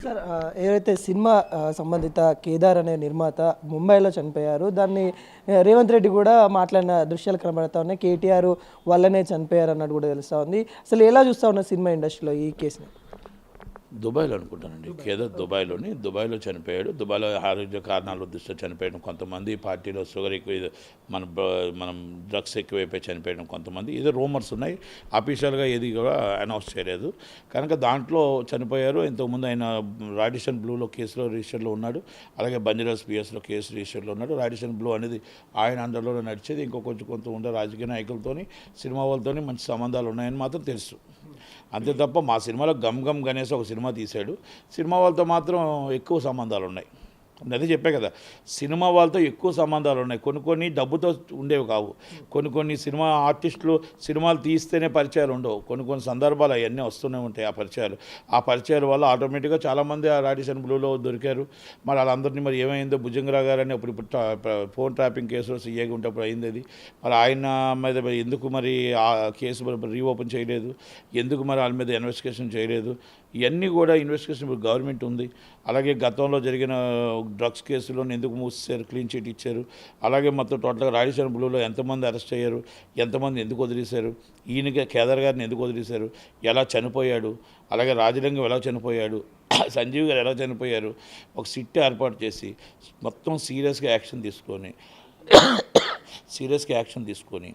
Sir ఏదైతే cinema సంబంధిత కేదార్ అనే నిర్మాత ముంబైలో చనిపోయారు. దాన్ని రేవంత్ రెడ్డి కూడా మాట్లాడిన దృశ్యాలు కనబడతా ఉన్నాయి. కేటీఆర్ వల్లనే చనిపోయారు అన్నట్టు కూడా తెలుస్తూ ఉంది. అసలు ఎలా చూస్తూ ఉన్న సినిమా ఇండస్ట్రీలో ఈ కేసుని? దుబాయ్లో అనుకుంటానండి. కేదార్ దుబాయ్లో చనిపోయాడు. దుబాయ్లో ఆరోగ్య కారణాల దృష్ట్యా చనిపోయడం కొంతమంది, పార్టీలో షుగర్ ఎక్కువ, మనం డ్రగ్స్ ఎక్కువైపోయి చనిపోయడం కొంతమంది, ఏదో రూమర్స్ ఉన్నాయి. అఫీషియల్గా ఏది కూడా అనౌన్స్ చేయలేదు. కనుక దాంట్లో చనిపోయారు. ఇంతకుముందు ఆయన రాడిషన్ బ్లూలో కేసులో రిజిస్టర్లో ఉన్నాడు. అలాగే బంజారాస్ పిఎస్లో కేసు రిజిస్టర్లో ఉన్నాడు. రాడిషన్ బ్లూ అనేది ఆయన అండర్లో నడిచేది. కొంత ఉండే రాజకీయ నాయకులతోని, సినిమా వాళ్ళతోని మంచి సంబంధాలు ఉన్నాయని మాత్రం తెలుసు. అంతే తప్ప మా సినిమాలో గమ్ గమ్ గణేష్ ఒక సినిమా తీశాడు. సినిమా వాళ్ళతో మాత్రం ఎక్కువ సంబంధాలు ఉన్నాయి. అదే చెప్పే కదా, సినిమా వాళ్ళతో ఎక్కువ సంబంధాలు ఉన్నాయి. కొన్ని డబ్బుతో ఉండేవి కావు. కొన్ని సినిమా ఆర్టిస్టులు సినిమాలు తీస్తేనే పరిచయాలు ఉండవు. కొన్ని సందర్భాలు అవన్నీ వస్తూనే ఉంటాయి. ఆ పరిచయాల వల్ల ఆటోమేటిక్గా చాలామంది ఆ రాడిషన్ బ్లూలో దొరికారు. మరి వాళ్ళందరినీ మరి ఏమైందో, భుజంగరావు గారని ఇప్పుడు ఫోన్ ట్రాపింగ్ కేసులో సీఏగా ఉంటప్పుడు అయింది అది. మరి ఆయన మీద ఎందుకు మరి ఆ కేసు రీఓపెన్ చేయలేదు, ఎందుకు మరి వాళ్ళ మీద ఇన్వెస్టిగేషన్ చేయలేదు, ఇవన్నీ కూడా ఇన్వెస్టిగేషన్ ఇప్పుడు గవర్నమెంట్ ఉంది. అలాగే గతంలో జరిగిన డ్రగ్స్ కేసులో ఎందుకు మూసేశారు, క్లీన్ చిట్ ఇచ్చారు. అలాగే మొత్తం టోటల్గా రాడిషన్ బ్లూలో ఎంతమంది అరెస్ట్ అయ్యారు, ఎంతమంది ఎందుకు వదిలేశారు, ఈయనకి కేదార్ గారిని ఎందుకు వదిలేశారు, ఎలా చనిపోయాడు, అలాగే రాజలింగం ఎలా చనిపోయాడు, సంజీవ్ గారు ఎలా చనిపోయారు, ఒక సిట్ ఏర్పాటు చేసి మొత్తం సీరియస్గా యాక్షన్ తీసుకొని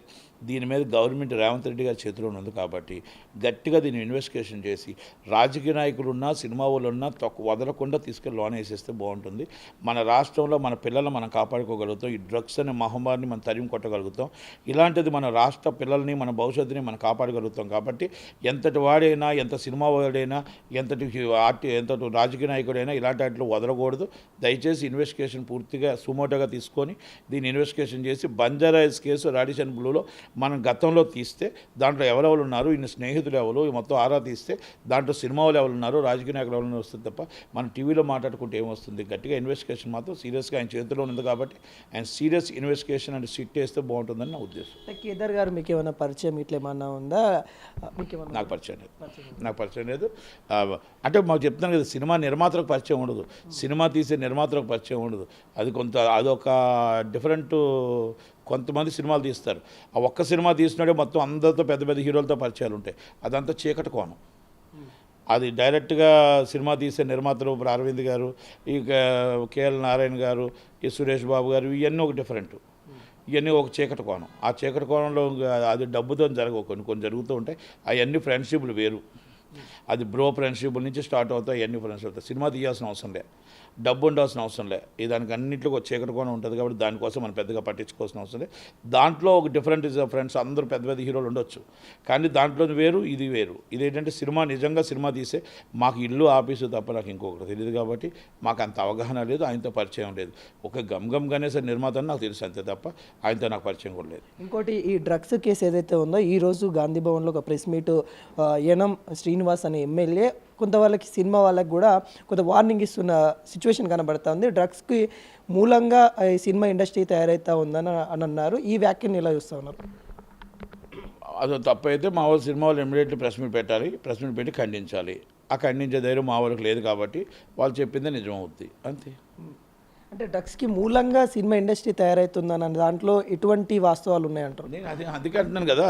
దీని మీద గవర్నమెంట్ రేవంత్ రెడ్డి గారి చేతిలో ఉంది కాబట్టి గట్టిగా దీన్ని ఇన్వెస్టిగేషన్ చేసి రాజకీయ నాయకులున్నా, సినిమా వాళ్ళున్నా వదలకుండా తీసుకెళ్ళి లోన్ వేసేస్తే బాగుంటుంది. మన రాష్ట్రంలో మన పిల్లల్ని మనం కాపాడుకోగలుగుతాం. ఈ డ్రగ్స్ అనే మహమ్మారిని మనం తరిమి కొట్టగలుగుతాం. ఇలాంటిది మన రాష్ట్ర పిల్లల్ని, మన భవిష్యత్తుని మనం కాపాడగలుగుతాం. కాబట్టి ఎంతటి వాడైనా, ఎంత సినిమా వాడైనా, ఎంతటి రాజకీయ నాయకుడైనా ఇలాంటి వాటిలో వదలకూడదు. దయచేసి ఇన్వెస్టిగేషన్ పూర్తిగా సుమోటోగా తీసుకొని దీన్ని ఇన్వెస్టిగేషన్ చేసి బంజారాస్ కేసు రాడిషన్ బ్లూలో మనం గతంలో తీస్తే దాంట్లో ఎవరెవరు ఉన్నారు, ఇన్ని స్నేహితులు ఎవరు, మొత్తం ఆరా తీస్తే దాంట్లో సినిమా వాళ్ళు ఎవరు ఉన్నారు, రాజకీయ నాయకులు ఎవరు వస్తుంది తప్ప మనం టీవీలో మాట్లాడుకుంటే ఏమొస్తుంది. గట్టిగా ఇన్వెస్టిగేషన్ మాత్రం సీరియస్గా ఆయన చేతిలో ఉంది కాబట్టి ఆయన సీరియస్ ఇన్వెస్టిగేషన్ అంటే సిట్ వేస్తే బాగుంటుందని నా ఉద్దేశం. కేదార్ గారు మీకు ఏమైనా పరిచయం ఇట్లా ఏమన్నా ఉందా? నాకు పరిచయం లేదు. అంటే మాకు చెప్తాను కదా, సినిమా నిర్మాతలకు పరిచయం ఉండదు, సినిమా తీసే నిర్మాతలకు పరిచయం ఉండదు. అదొక డిఫరెంట్. కొంతమంది సినిమాలు తీస్తారు, ఆ ఒక్క సినిమా తీసినాడే మొత్తం అందరితో పెద్ద హీరోలతో పరిచయాలు ఉంటాయి. అదంతా చీకటి కోణం. అది డైరెక్ట్గా సినిమా తీసే నిర్మాతలు అరవింద్ గారు, ఈ కేఎల్ నారాయణ గారు, ఈ సురేష్ బాబు గారు, ఇవన్నీ ఒక డిఫరెంట్. ఇవన్నీ ఒక చీకటి కోణం. ఆ చీకటి కోణంలో అది డబ్బుతో జరగవు, కొన్ని జరుగుతూ ఉంటాయి. అవన్నీ ఫ్రెండ్షిప్లు వేరు. అది బ్రో ఫ్రెండ్షిప్ నుంచి స్టార్ట్ అవుతాయి. అవన్నీ ఫ్రెండ్షిప్ అవుతాయి. సినిమా తీయాల్సిన అవసరం లే, డబ్బు ఉండాల్సిన అవసరం లే. దానికి అన్నింటిలో ఒక చీకటి కోణం ఉంటుంది కాబట్టి దానికోసం మనం పెద్దగా పట్టించుకోవాల్సిన అవసరం లేదు. దాంట్లో ఒక డిఫరెంట్ ఫ్రెండ్స్ అందరూ పెద్ద హీరోలు ఉండొచ్చు, కానీ దాంట్లో వేరు, ఇది వేరు. ఇదేంటంటే నిజంగా సినిమా తీసే మాకు ఇల్లు ఆఫీసు తప్ప నాకు ఇంకొకటి తెలియదు కాబట్టి మాకు అంత అవగాహన లేదు, ఆయనతో పరిచయం లేదు. ఒక గమ్ గణేష్ నిర్మాత అని నాకు తెలుసు అంతే తప్ప ఆయనతో నాకు పరిచయం కూడా లేదు. ఇంకోటి, ఈ డ్రగ్స్ కేసు ఏదైతే ఉందో ఈరోజు గాంధీ భవన్లో ఒక ప్రెస్ మీట్ యనం శ్రీనివాస్ అనే ఎమ్మెల్యే కొంత వాళ్ళకి, సినిమా వాళ్ళకి కూడా కొంత వార్నింగ్ ఇస్తున్న సిచ్యువేషన్ కనబడతా ఉంది. డ్రగ్స్కి మూలంగా ఈ సినిమా ఇండస్ట్రీ తయారవుతా ఉందని అన్నారు. ఈ వ్యాఖ్యను ఎలా చూస్తూ ఉన్నారు? అది తప్పైతే మా వాళ్ళు సినిమా వాళ్ళు ఇమ్మీడియట్లీ ప్రెస్ మీట్ పెట్టి ఖండించాలి. ఆ ఖండించే ధైర్యం మా వాళ్ళకి లేదు కాబట్టి వాళ్ళు చెప్పిందే నిజమవుద్ది అంతే. అంటే డ్రగ్స్కి మూలంగా సినిమా ఇండస్ట్రీ తయారవుతుందని దాంట్లో ఎటువంటి వాస్తవాలు ఉన్నాయంటారు? నేను అందుకే అంటున్నాను కదా,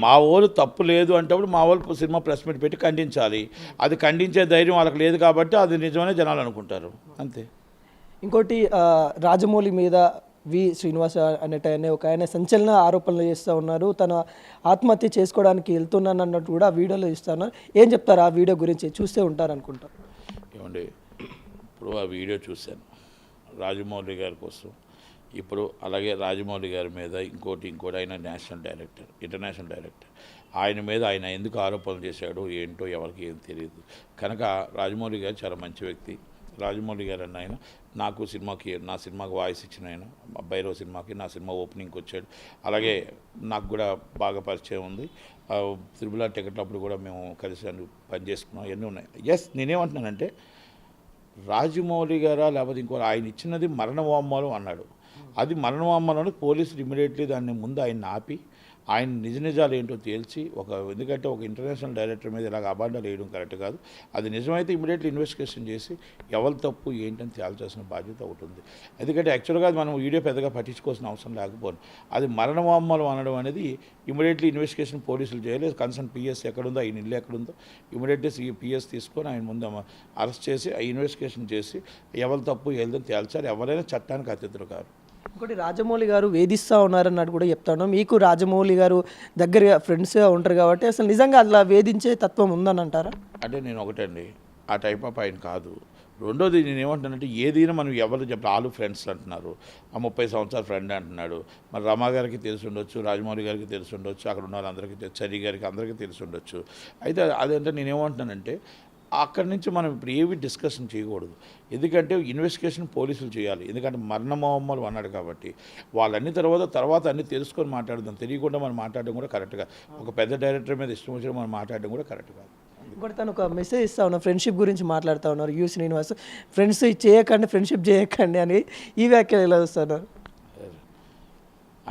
మా వాళ్ళు తప్పు లేదు అంటప్పుడు మా వాళ్ళు సినిమా ప్రెస్ మీట్ పెట్టి ఖండించాలి. అది ఖండించే ధైర్యం వాళ్ళకి లేదు కాబట్టి అది నిజమనే జనాలు అనుకుంటారు అంతే. ఇంకోటి, రాజమౌళి మీద వి శ్రీనివాస్ అనేటనే ఒక ఆయన సంచలన ఆరోపణలు చేస్తూ ఉన్నారు. తను ఆత్మహత్య చేసుకోవడానికి వెళ్తున్నాను అన్నట్టు కూడా వీడియోలో ఇస్తున్నారు. ఏం చెప్తారు ఆ వీడియో గురించి? చూస్తే ఉంటారు అనుకుంటారు. ఏమండి, ఇప్పుడు ఆ వీడియో చూశాను రాజమౌళి గారి కోసం. ఇప్పుడు అలాగే రాజమౌళి గారి మీద ఇంకోటి ఆయన ఇంటర్నేషనల్ డైరెక్టర్, ఆయన మీద ఆయన ఎందుకు ఆరోపణలు చేశాడో ఏంటో ఎవరికి ఏం తెలియదు. కనుక రాజమౌళి గారు చాలా మంచి వ్యక్తి. రాజమౌళి గారు అన్న ఆయన నా సినిమాకి వాయిస్ ఇచ్చిన ఆయన, భైరవ సినిమాకి నా సినిమా ఓపెనింగ్కి వచ్చాడు. అలాగే నాకు కూడా బాగా పరిచయం ఉంది. త్రిబుల్ టికెట్లు అప్పుడు కూడా మేము కలిసి పనిచేసుకున్నాం, ఇవన్నీ ఉన్నాయి. నేనేమంటున్నానంటే, రాజమౌళి గారా లేకపోతే ఇంకో ఆయన ఇచ్చినది మరణ వాంగ్మూలం అన్నాడు. అది మరణ వాంగ్మూలం పోలీసులు ఇమ్మీడియట్లీ దాన్ని ముందు ఆయన ఆపి ఆయన నిజాలు ఏంటో తేల్చి ఎందుకంటే ఒక ఇంటర్నేషనల్ డైరెక్టర్ మీద ఇలాగ అబాండాలు వేయడం కరెక్ట్ కాదు. అది నిజమైతే ఇమీడియట్లీ ఇన్వెస్టిగేషన్ చేసి ఎవరి తప్పు ఏంటని తేల్చాల్సిన బాధ్యత ఒకటి ఉంది. ఎందుకంటే యాక్చువల్గా మనం వీడియో పెద్దగా పట్టించుకోవాల్సిన అవసరం లేకపోను. అది మరణ వామ్మలు అనడం అనేది ఇమీడియట్లీ ఇన్వెస్టిగేషన్ పోలీసులు చేయలేదు. కన్సర్న్ పిఎస్ ఎక్కడుందో, ఆయన ఇల్లు ఎక్కడుందో ఇమీడియట్లీ పిఎస్ తీసుకొని ఆయన ముందు అరెస్ట్ చేసి ఆ ఇన్వెస్టిగేషన్ చేసి ఎవరి తప్పు ఏదని తేల్చాలి. ఎవరైనా చట్టానికి అతిథులు కాదు. ఇంకోటి రాజమౌళి గారు వేధిస్తూ ఉన్నారన్నట్టు కూడా చెప్తాను. మీకు రాజమౌళి గారు దగ్గరగా ఫ్రెండ్స్గా ఉంటారు కాబట్టి అసలు నిజంగా అలా వేధించే తత్వం ఉందని అంటారా? అంటే నేను ఒకటండి, ఆ టైప్ ఆఫ్ ఆయన కాదు. రెండోది నేను ఏమంటానంటే ఏదైనా మనం ఎవరు చెప్పాలి, వాళ్ళు ఫ్రెండ్స్ అంటున్నారు, ఆ 30 సంవత్సరాల ఫ్రెండ్ అంటున్నాడు. మరి రమా గారికి తెలిసి ఉండొచ్చు, రాజమౌళి గారికి తెలిసి ఉండొచ్చు, అక్కడ ఉన్న వాళ్ళందరికీ చరి గారికి అందరికీ తెలిసి ఉండొచ్చు. అయితే అదంటే నేనేమంటున్నానంటే అక్కడి నుంచి మనం ఇప్పుడు ఏవి డిస్కషన్ చేయకూడదు. ఎందుకంటే ఇన్వెస్టిగేషన్ పోలీసులు చేయాలి. ఎందుకంటే మరణమోహమ్మలు అన్నాడు కాబట్టి వాళ్ళన్ని తర్వాత అన్నీ తెలుసుకొని మాట్లాడదాం. తెలియకుండా మనం మాట్లాడడం కూడా కరెక్ట్గా, ఒక పెద్ద డైరెక్టర్ మీద ఇష్టం వచ్చిన మనం మాట్లాడడం కూడా కరెక్ట్ కాదు. ఇంకోటి తను ఒక మెసేజ్ ఇస్తా ఉన్నారు, ఫ్రెండ్షిప్ గురించి మాట్లాడుతూ ఉన్నారు యు శ్రీనివాస్. ఫ్రెండ్స్ చేయకండి, ఫ్రెండ్షిప్ చేయకండి అని ఈ వ్యాఖ్యలు ఎలా చూస్తున్నారు?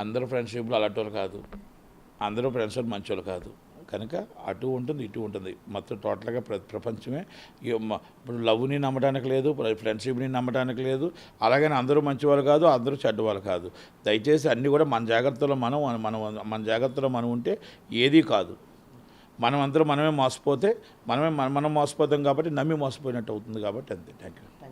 అందరూ ఫ్రెండ్షిప్లు అలాంటి వాళ్ళు కాదు, అందరూ ఫ్రెండ్స్ మంచోళ్ళు కాదు. కనుక అటు ఉంటుంది ఇటు ఉంటుంది. మొత్తం టోటల్గా ప్రపంచమే ఇప్పుడు లవ్ని నమ్మడానికి లేదు, ఫ్రెండ్షిప్ని నమ్మడానికి లేదు. అలాగని అందరూ మంచివాళ్ళు కాదు, అందరూ చెడ్డవాళ్ళు కాదు. దయచేసి అన్నీ కూడా మన జాగ్రత్తలో మన జాగ్రత్తలో మనం ఉంటే ఏదీ కాదు. మనమే మోసపోతే మనం మోసపోతాం కాబట్టి నమ్మి మోసపోయినట్టు అవుతుంది కాబట్టి అంతే. Thank you.